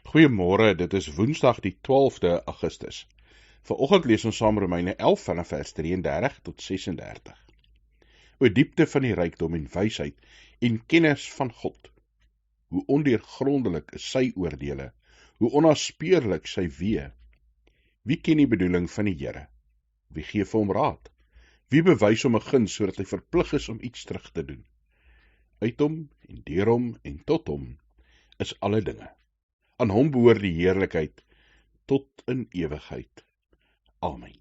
Goeiemôre, dit is Woensdag die 12de Augustus. Vanoggend lees ons saam Romeine 11 vanaf vers 33 tot 36. O diepte van die rykdom en wysheid en kennis van God. Hoe ondeurgrondelik is sy oordeele, hoe onnaspeurlik sy weë. Wie ken die bedoeling van die Here? Wie gee vir hom raad? Wie bewys hom 'n guns sodat hy verplig is om iets terug te doen? Uit hom en deur hom en tot hom is alle dinge. Aan hom behoort die heerlikheid tot in ewigheid. Amen.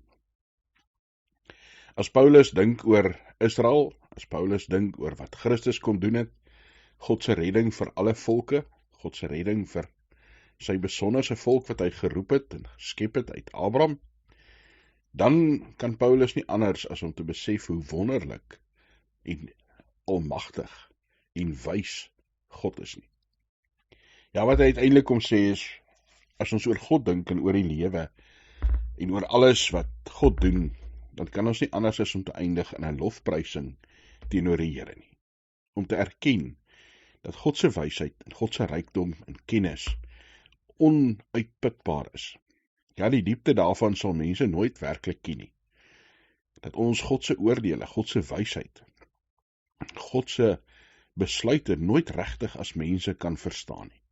As Paulus dink oor Israel, as Paulus dink oor wat Christus kom doen het, God se redding vir alle volke, God se redding vir sy besonderse volk wat hy geroep het en geskep het uit Abraham, dan kan Paulus nie anders as om te besef hoe wonderlik en almagtig en wys God is nie. Ja, wat hy uiteindelik kom sê is, as ons oor God dink en oor die lewe en oor alles wat God doen, dan kan ons nie anders as om te eindig in 'n lofprysing teenoor die Here nie. Om te erken dat God se wysheid en God se rykdom en kennis onuitputbaar is. Ja, die diepte daarvan sal mense nooit werklik ken nie. Dat ons God se oordeele, God se wysheid, God se besluite nooit regtig as mense kan verstaan nie.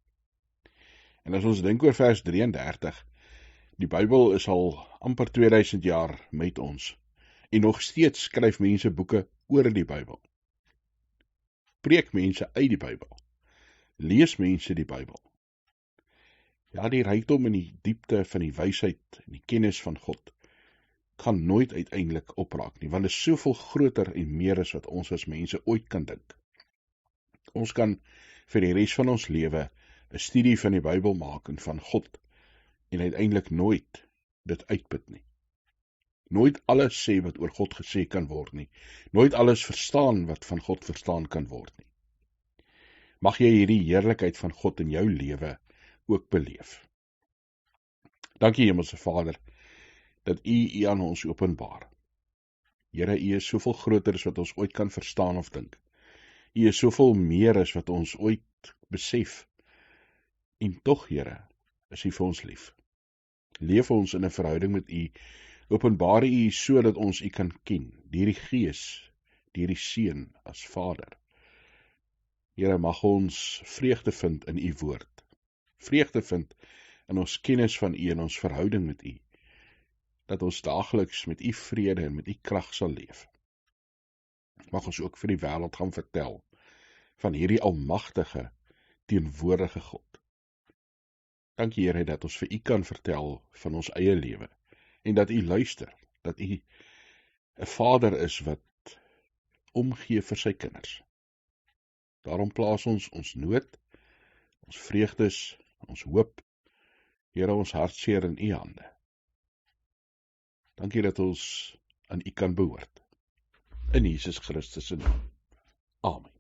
En as ons dink oor vers 33, die Bybel is al amper 2000 jaar met ons, en nog steeds skryf mense boeke oor die Bybel. Preek mense uit die Bybel. Lees mense die Bybel. Ja, die rykdom en die diepte van die wysheid en die kennis van God gaan nooit uiteindelik opraak nie, want dit is soveel groter en meer as wat ons as mense ooit kan dink. Ons kan vir die res van ons lewe 'n studie van die Bybel maak en van God en uiteindelik nooit dit uitput nie. Nooit alles sê wat oor God gesê kan word nie. Nooit alles verstaan wat van God verstaan kan word nie. Mag jy hierdie heerlikheid van God in jou lewe ook beleef. Dankie Hemelse Vader, dat U aan ons openbaar. Here, U is soveel groter as wat ons ooit kan verstaan of dink. U is soveel meer as wat ons ooit besef. En tog, Here, is U vir ons lief. Leef ons in 'n verhouding met U, openbaar U sodat ons U kan ken, deur die Gees, deur die Seun as Vader. Here, mag ons vreugde vind in U woord, vreugde vind in ons kennis van U en ons verhouding met U, dat ons daagliks met U vrede en met U krag sal leef. Mag ons ook vir die wêreld gaan vertel van hierdie almagtige, teenwoordige God. Dankie Here dat ons vir U kan vertel van ons eie lewe en dat U luister, dat U 'n Vader is wat omgee vir sy kinders. Daarom plaas ons nood, ons vreugdes, ons hoop, Here, ons hartseer in U hande. Dankie dat ons aan U kan behoort. In Jesus Christus se naam. Amen.